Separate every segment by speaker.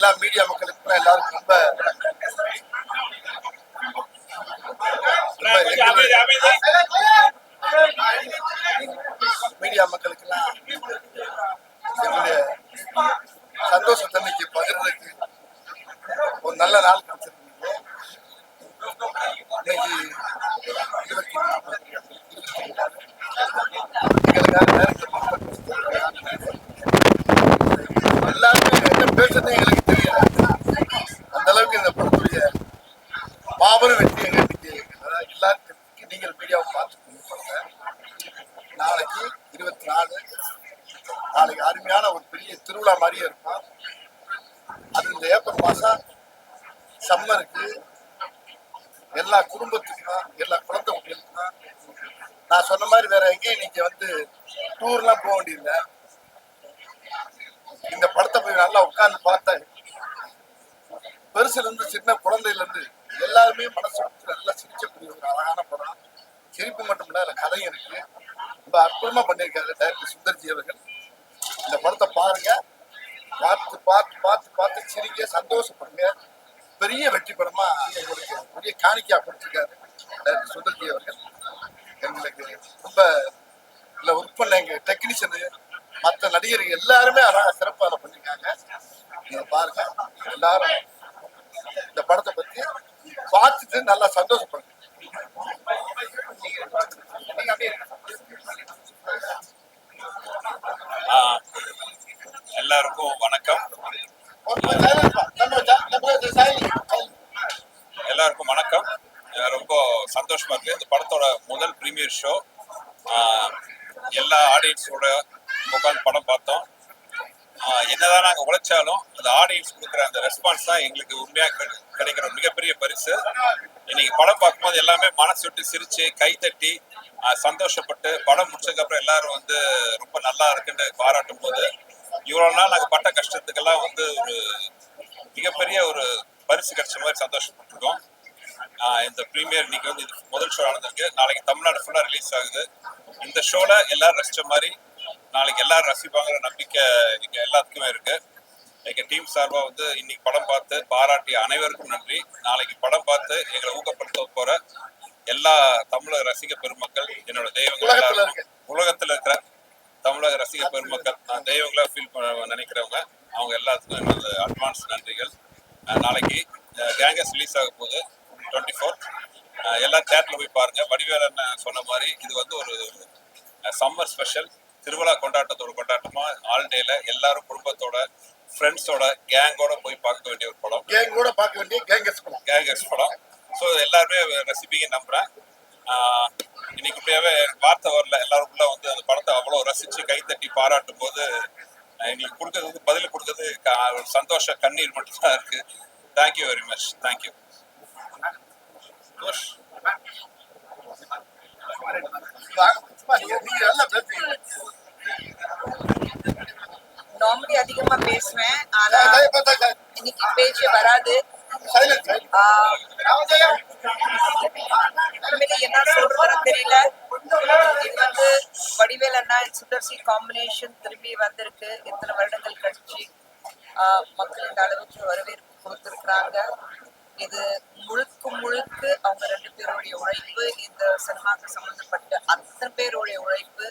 Speaker 1: எல்லா மீடியா மக்களுக்கும் எல்லாருக்கும் ரொம்ப மீடியா மக்களுக்கெல்லாம் என்னுடைய சந்தோஷத்தன்னைக்கு பகிர்றதுக்கு ஒரு நல்ல நாள் கிடைச்சிருந்தீங்க. இன்னைக்கு 24 எல்லாருமே என்ன பேசுறதே எங்களுக்கு தெரியல. அந்த அளவுக்கு இந்த படத்துடைய மாபெரும் வெற்றி எங்களுக்கு எல்லாருக்கும் நீங்கள் மீடியாவை பார்த்து நாளைக்கு 24 நாளைக்கு அருமையான ஒரு பெரிய திருவிழா மாதிரியே இருக்கும். அது இந்த ஏப்ரல் மாசம் சம்மருக்கு எல்லா குடும்பத்துக்கும் எல்லா குழந்தை குட்டிகளுக்கும் நான் சொன்ன மாதிரி வேற எங்கேயும் நீங்க டூர்லாம் போக வேண்டியதில்லை. இந்த படத்தை போய் நல்லா உட்கார்ந்து பார்த்தேன். பெருசுல இருந்து சின்ன குழந்தையில இருந்து எல்லாருமே மனசு நல்லா சிரிக்கக்கூடிய ஒரு அழகான படம். சிரிப்பு மட்டும் இல்ல, அதுல கதை இருக்கு. ரொம்ப அற்புதமா பண்ணியிருக்காரு டைரக்டர் சுந்தர்ஜி அவர்கள். இந்த படத்தை பாருங்க, பார்த்து பார்த்து பார்த்து பார்த்து சிரிக்க சந்தோஷப்படுங்க. பெரிய வெற்றி படமா எங்களுக்கு பெரிய காணிக்கையா கொடுத்திருக்காரு டைரக்டர் சுந்தர்ஜி அவர்கள். எங்களுக்கு ரொம்ப இல்ல ஒர்க் பண்ண எங்க டெக்னீஷியனு மற்ற நடிகர்கள் எல்லாருமே அழகா சிறப்பாக பண்ணிருக்காங்க. நீங்க பாருங்க, எல்லாரும் இந்த படத்தை பத்தி பார்த்துட்டு நல்லா சந்தோஷப்படுங்க.
Speaker 2: எல்லாருக்கும் வணக்கம். எல்லாருக்கும் வணக்கம். ரொம்ப சந்தோஷமா இருக்கு. இந்த படத்தோட முதல் பிரீமியர் ஷோ. எல்லா ஆடியன்ஸோட உட்காந்து படம் பார்த்தோம். என்னதான் நாங்கள் உழைச்சாலும் அந்த ஆடியன்ஸ் கொடுக்குற அந்த ரெஸ்பான்ஸ் தான் எங்களுக்கு உண்மையாக கிடைக்கிற மிகப்பெரிய பரிசு. இன்னைக்கு படம் பார்க்கும்போது எல்லாமே மனசு விட்டு சிரிச்சு கைத்தட்டி சந்தோஷப்பட்டு படம் முடிச்சதுக்கு அப்புறம் எல்லாரும் ரொம்ப நல்லா இருக்குன்னு பாராட்டும் போது இவ்வளவு நாள் நாங்கள் பட்ட கஷ்டத்துக்கெல்லாம் ஒரு மிகப்பெரிய ஒரு பரிசு கிடைச்ச மாதிரி சந்தோஷப்பட்டிருக்கோம். இந்த ப்ரீமியர் இன்னைக்கு இது முதல் ஷோ நடந்திருக்கு. நாளைக்கு தமிழ்நாடு ஃபுல்லாக ரிலீஸ் ஆகுது. இந்த ஷோல எல்லாரும் ரசிச்ச மாதிரி நாளைக்கு எல்லாரும் ரசிப்பாங்கிற நம்பிக்கை எங்க எல்லாத்துக்குமே இருக்கு. எங்க டீம் சார்பா இன்னைக்கு படம் பார்த்து பாராட்டிய அனைவருக்கும் நன்றி. நாளைக்கு படம் பார்த்து எங்களை ஊக்கப்படுத்த போற எல்லா தமிழக ரசிக பெருமக்கள், என்னோட தெய்வங்கள், உலகத்துல இருக்கிற தமிழக ரசிக பெருமக்கள், நான் தெய்வங்களா ஃபீல் நினைக்கிறவங்க, அவங்க எல்லாத்துக்கும் என்னோட அட்வான்ஸ் நன்றிகள். நாளைக்கு கேங்கஸ் ரிலீஸ் ஆக போகுது 24. எல்லாம் தியேட்டர்ல போய் பாருங்க. வடிவேலன் சொன்ன மாதிரி இது ஒரு சம்மர் ஸ்பெஷல் திருவிழா கொண்டாட்டத்தோட கொண்டாட்டமா ஆல் டேல எல்லாரும் குடும்பத்தோட ஃப்ரெண்ட்ஸோட கேங்கோட போய் பார்க்க வேண்டிய ஒரு படம். கேங்கஸ் படம். ஸோ எல்லாருமே ரசிப்பீங்க நம்புறேன். இன்னைக்கு இப்படியாவே வார்த்தை வரல, எல்லாருக்குள்ள அந்த படத்தை அவ்வளோ ரசிச்சு கைத்தட்டி பாராட்டும் போது எங்களுக்கு கொடுக்கறது பதில் கொடுக்கறது சந்தோஷ கண்ணீர் மட்டும்தான் இருக்கு. Thank you very much. Thank you.
Speaker 3: Normally அதிகமா பேசுவேன், ஆனா இன்னைக்கு பேச்சே வராது. என்ன சொல்றதுன்னு தெரியல. இது வடிவேல் அண்ணா சுந்தர்சி காம்பினேஷன் திரும்பி வந்திருக்கு. இத்தனை வருடங்கள் கழிச்சு மக்கள் இந்த அளவுக்கு வரவேற்பு கொடுத்திருக்கிறாங்க. இது முழுக்க அவங்க 2 பேருடைய உழைப்பு. இந்த சினிமாக்கு சம்பந்தப்பட்ட அத்தனை பேருடைய உழைப்பு.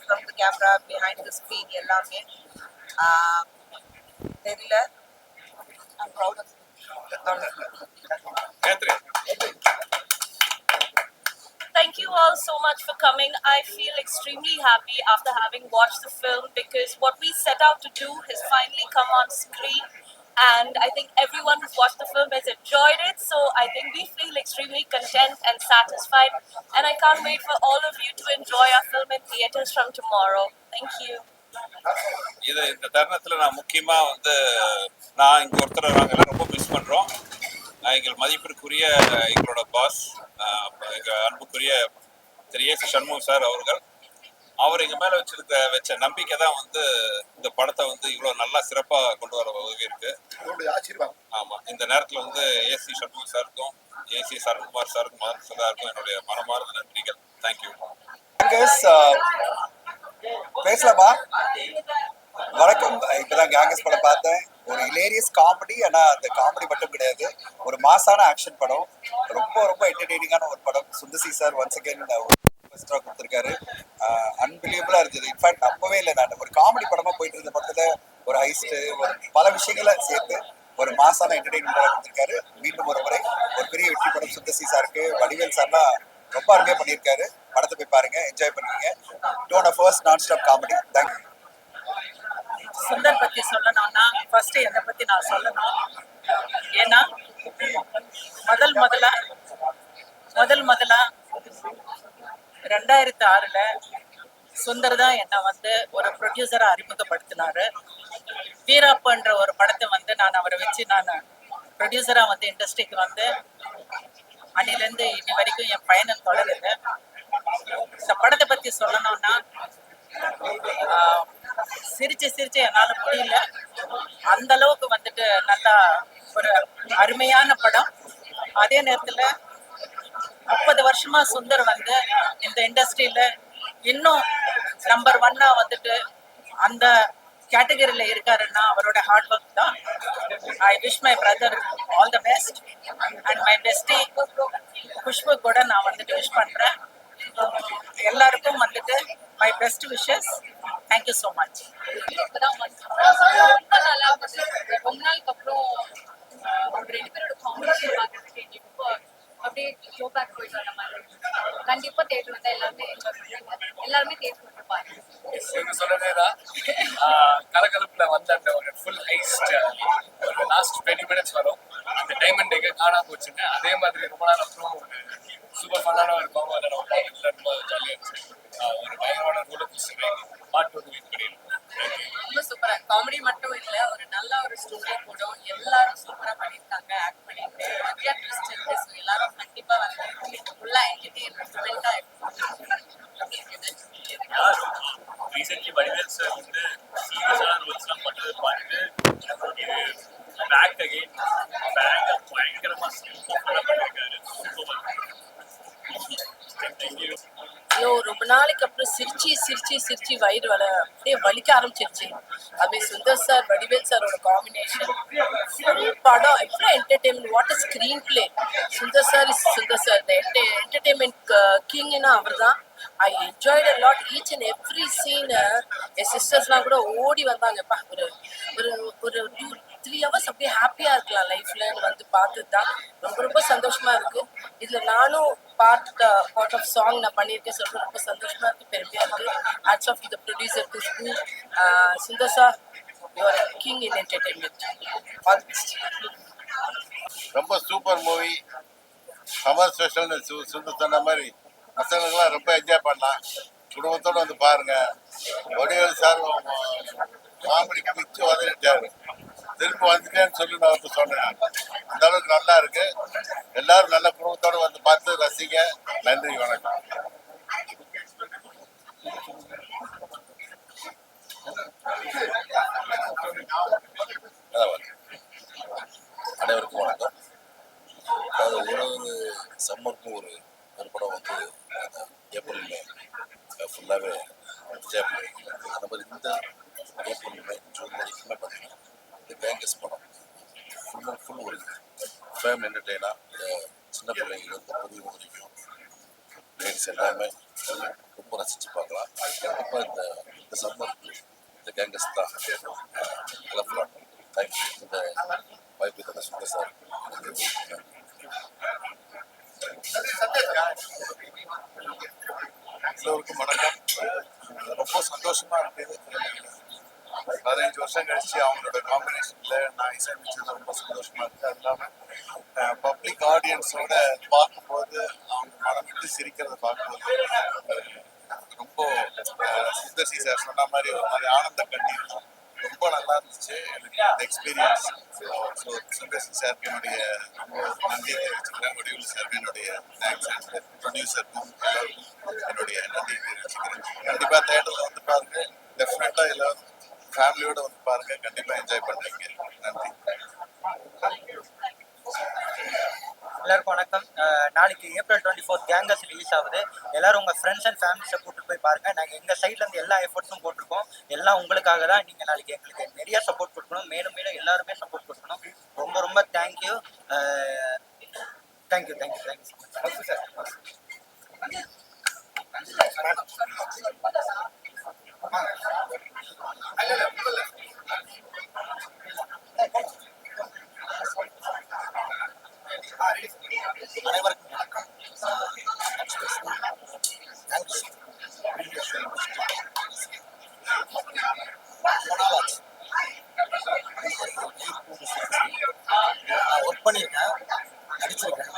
Speaker 3: From the camera, behind the screen எல்லாமே தெரியல. I'm proud of
Speaker 4: Thank you all so much for coming. I feel extremely happy after having watched the film because what we set out to do has finally come on screen. And I think everyone who's watched the film has enjoyed it. So I think we feel extremely content and satisfied. And I can't wait for all of you to enjoy our film in theaters from tomorrow. Thank you.
Speaker 2: இந்த தருணத்துல நான் முக்கியமா நான் இங்க ஒருத்தர் நாங்கள் ரொம்ப miss பண்றோம். எங்கள் மதிப்பிற்குரிய எங்களோட பாஸ், எங்க அன்புக்குரிய திரு ஏசி சண்முகம் சார் அவர்கள். அவர் எங்க மேல வச்ச நம்பிக்கை தான் இந்த படத்தை இவ்வளவு நல்லா சிறப்பா கொண்டு வர உதவி இருக்கு. ஆமா, இந்த நேரத்துல ஏசி சண்முகம் சாருக்கும் ஏசி சரண்குமார் சாருக்கும் மதன் சாருக்கும் என்னுடைய மனமார்ந்த நன்றிகள். தேங்க்யூ.
Speaker 5: பேசலாமா? வணக்கம். இப்பதான் கேங்கஸ் படம் பார்த்தேன். ஒரு இலேரியஸ் காமெடி. ஆனா அந்த காமெடி மட்டும் கிடையாது, ஒரு மாசான ஆக்ஷன் படம். ரொம்ப ரொம்ப என்டர்டெய்னிங்கான ஒரு படம். சுந்தசி சார் ஒன்ஸ் அகேன் கொடுத்துருக்காரு. அன்பிலியபிளா இருந்தது. இன்ஃபேக்ட் நம்பவே இல்லை, நான் ஒரு காமெடி படமா போயிட்டு இருந்த படத்துல ஒரு ஹைஸ்ட், ஒரு பல விஷயங்களை சேர்த்து ஒரு மாசான என்டர்டெயின்மெண்ட் கொடுத்துருக்காரு. மீண்டும் ஒரு முறை ஒரு பெரிய வெற்றி படம் சுந்தசி சாருக்கு. வடிவேல் சார்லாம் ரொம்ப அருமையா பண்ணியிருக்காரு. படத்தை போய் பாருங்க, என்ஜாய் பண்ணுவீங்க. டோன் ஆஃப் ஃபர்ஸ்ட் நான் ஸ்டாப் காமெடி. தேங்க்யூ.
Speaker 3: சுந்தர் பத்தி சொல்லணும்னா ஃபர்ஸ்ட் என்னை பத்தி நான் சொல்லணும். ஏன்னா முதல்ல 2006 சுந்தர் தான் என்னை வந்து ஒரு ப்ரொடியூசரா அறிமுகப்படுத்தினாரு. வீராப்பன்ற ஒரு படத்தை வந்து நான் அவரை வச்சு நான் ப்ரொடியூசரா வந்து இண்டஸ்ட்ரிக்கு வந்து அன்னிலேருந்து இன்னி வரைக்கும் என் பயணம் தொடருது. இந்த படத்தை பத்தி சொல்லணும்னா சிரிச்சு என்னால முடியல. அந்த அளவுக்கு வந்துட்டு நல்லா ஒரு அருமையான படம். அதே நேரத்துல 30 வருஷமா சுந்தர் வந்து இந்த இண்டஸ்ட்ரியில இன்னும் நம்பர் 1 வந்துட்டு அந்த கேட்டகரியில இருக்காருன்னா அவரோட ஹார்ட் ஒர்க் தான். I wish my brother all the best and my bestie Khushbu கூட நான் வந்துட்டு விஷ் பண்றேன். எல்லாருக்கும் வந்துட்டு my best wishes. Thank you so much.
Speaker 4: ரொம்ப நல்லா இருந்துச்சு. ரொம்ப நாளுக்கு அப்புறம் அவங்க 2 பேரோட காம்பினேஷன் பார்க்கறதுக்கு இப்போ அப்படியே ஷோ பேக் போயிட்டு வந்த மாதிரி. கண்டிப்பா தேட்டர் வந்தா எல்லாருமே என்ஜாய் பண்ணுவாங்க. எல்லாருமே தேட்டர் வந்து பாருங்க.
Speaker 6: இவங்க சொன்னதேதான். கலகலப்புல வந்த அந்த ஒரு ஃபுல் ஹைஸ்ட் ஒரு லாஸ்ட் 20 மினிட்ஸ் வரும். அந்த டைமண்ட் எங்க காணாம போச்சுங்க. அதே மாதிரி ரொம்ப நாள் அப்புறம் ஒரு சூப்பர் ஃபன்னான ஒரு காம்போ ரொம்ப ஜாலியாக இருந்துச்சு. ஒரு பயங்கரமான ரோலர் கோஸ்டர் பாட்டு வந்து வெயிட் பண்ணிருக்கோம்.
Speaker 3: ரொம்ப சூப்பரா காமெடி மட்டும் இல்ல, ஒரு நல்ல ஒரு ஸ்டோரி படம். எல்லாரும் சூப்பரா பண்ணிருக்காங்க, ஆக்ட் பண்ணிட்டு நிறைய ட்விஸ்ட் இருக்கு. ஸோ எல்லாரும் கண்டிப்பா வந்து ஃபுல்லா என்டர்டெயின்மெண்டா
Speaker 6: ரீசென்ட்லி வடிவேல் சார் வந்து சீரியஸான ரோல்ஸ்லாம் பண்ணது பார்த்து இது பேக் அகெயின் பயங்கரமா சூப்பராக பண்ணியிருக்காரு. தேங்க்யூ.
Speaker 3: ஐயோ, ரொம்ப நாளைக்கு அப்புறம் சிரிச்சு வயிறு அப்படியே வலிக்க ஆரம்பிச்சிருச்சு. அப்படியே சுந்தர் சார் வடிவேல் சாரோட காம்பினேஷன் ஃபுல் படம் எவ்வளோ entertainment. What a screenplay. Sundar sir entertainment கிங்னா அவர் தான். I enjoyed a lot each and every scene. என் சிஸ்டர்ஸ்லாம் கூட ஓடி வந்தாங்கப்பா. ஒரு ஒரு ஒரு 2-3 ஹவர்ஸ் அப்படியே ஹாப்பியா இருக்கலாம் லைஃப்ல வந்து பார்த்தது தான். ரொம்ப சந்தோஷமா இருக்கு. இதுல நானும் பார்ட் ஆஃப் சாங் நான் பண்ணியிருக்கேன். சொல்றது ரொம்ப சந்தோஷமா இருக்கு, பெருமையா இருக்கு. Hats off to the producer Khushbu. Sundar sir, you are king in entertainment. All the best.
Speaker 1: ரொம்ப சூப்பர் மூவி, சம்மர் ஸ்பெஷல்னு சுந்தர் சொன்ன மாதிரி பசங்களுக்குலாம் ரொம்ப என்ஜாய் பண்ணலாம். குடும்பத்தோடு வந்து பாருங்க. வடிவேல் சார் காமெடிக்கு மிச்சு வந்துட்டாரு. திரும்ப வந்துட்டேன்னு சொல்லி நான் வந்து சொன்னேன். அந்த அளவுக்கு நல்லா இருக்கு. எல்லாரும் நல்ல குடும்பத்தோடு வந்து பார்த்து ரசிங்க. நன்றி, வணக்கம்.
Speaker 7: அனைவருக்கும் வணக்கம். அதாவது ஒரு சம்மருக்கும் ஒரு படம் வந்து ஏப்ரல் மே ஃபுல்லாகவே என்ஜாய் பண்ணிருக்கீங்க. அந்த மாதிரி இந்த ஏப்ரல் மே ஜூன் வரைக்குமே பார்த்தீங்கன்னா இந்த கேங்கஸ் படம் ஃபுல் அண்ட் ஃபுல் ஒரு ஃபேம் என்டர்டெயினாக சின்ன பிள்ளைங்களுக்கு புதிய வரைக்கும் லேடிஸ் எல்லாமே ரொம்ப ரசித்து பார்க்கலாம். கண்டிப்பாக இந்த சம்மருக்கு இந்த கேங்கஸ் தான் கலர்ஃபுல்லாக. தேங்க்யூ. இந்த வாய்ப்பு தந்த சுந்தர் சார்
Speaker 1: எல்லோருக்கும் வணக்கம். ரொம்ப சந்தோஷமா இருக்குது. 15 வருஷம் கழிச்சு அவங்களோட காம்பினேஷன்ல நான் இசையமைச்சது ரொம்ப சந்தோஷமா இருக்கு. அது இல்லாம பப்ளிக் ஆடியன்ஸோட பார்க்கும்போது அவங்க மனம் விட்டு சிரிக்கிறத பார்க்கும்போது ரொம்ப சுந்தர் சி சார் சொன்ன மாதிரி ஒரு மாதிரி ஆனந்த கண்ணீர் ரொம்ப நல்லா இருந்துச்சு எனக்கு இந்த எக்ஸ்பீரியன்ஸ். ஸோ சுந்தர் சி சாருக்கு என்னுடைய ரொம்ப நன்றியை தெரிவிச்சுக்கிறேன். வடிவேல் சாருக்கு என்னுடைய தேங்க்ஸ். அண்ட் ப்ரொடியூசருக்கும் எல்லாருக்கும் என்னுடைய நன்றியை தெரிவிச்சுக்கிறேன். கண்டிப்பாக தேட்டரில் வந்து பாருங்க. டெஃபினட்டாக எல்லாரும் ஃபேமிலியோட வந்து பாருங்க. கண்டிப்பாக என்ஜாய் பண்ணுவீங்க. நன்றி.
Speaker 8: எல்லாருக்கும் வணக்கம். நாளைக்கு ஏப்ரல் 24 கேங்கஸ் ரிலீஸ் ஆகுது. எல்லாரும் உங்கள் ஃப்ரெண்ட்ஸ் அண்ட் ஃபேமிலிஸை கூப்பிட்டு போய் போய் பாருங்க. நாங்க எங்க சைட்ல இருந்து எல்லா எஃபர்ட்ஸும் போட்டிருக்கோம். எல்லாம் உங்களுக்காக தான். நீங்க நாளைக்கு எங்களுக்கு நிறைய சப்போர்ட் கொடுக்கணும். மேலும் மேலும் எல்லாருமே சப்போர்ட் கொடுக்கணும். ரொம்ப ரொம்ப thank you. Thank you thank you thank you so much. அனைவருக்கும் வணக்கம். நான் ஒர்க் பண்ணியிருக்கேன், நடிச்சிருக்கேன்.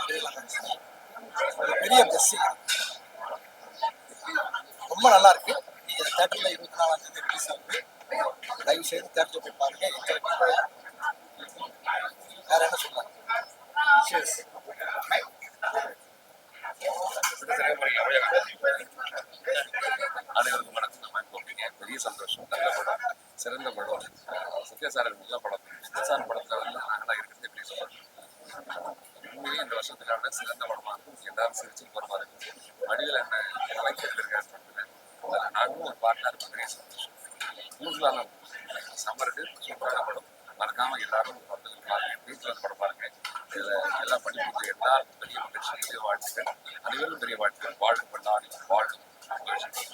Speaker 8: ஒரு பெரிய பிளஸ்ஸிங். ரொம்ப நல்லா இருக்கு. நீங்க தேட்டரில் 24ஆம் தேதி ரிலீஸ் ஆகுது. தயவு செய்து தேட்டரில் போய் பாருங்க, என்ஜாய் பண்ணுங்க. வேற என்ன சொல்லுங்க?
Speaker 9: அனைவருக்கும் வணக்கம். நம்ம போட்டீங்க, பெரிய சந்தோஷம். நல்ல படம், சிறந்த படம். சத்யா சார் நல்ல படம். சத்யா சார் படத்துல வந்து நாங்களாக இருக்கிறது எப்படி சொல்றோம், உண்மையிலேயே இந்த வருஷத்துக்கான சிறந்த படமா இருக்கும். எல்லாரும் சிரிச்சு படமா இருக்கு. வடிவில் என்ன வைத்திருக்காரு படத்துல, அதில் நானும் ஒரு பார்ட்னர். பெரிய சந்தோஷம். யூஸ்வலான சம்மருக்கு சூப்பரான படம். மறக்காம எல்லாரும் படத்துக்கு பாருங்க, வீட்டில் படம் பாருங்க. இதில் எல்லாம் பண்ணி கொடுத்து எல்லாருக்கும் பெரிய மகிழ்ச்சி, வாழ்த்துக்கள். அனைவரும் பெரிய வாழ்த்துக்கள். வாழ்க்கை கொண்டாடி வாழும் மகிழ்ச்சி.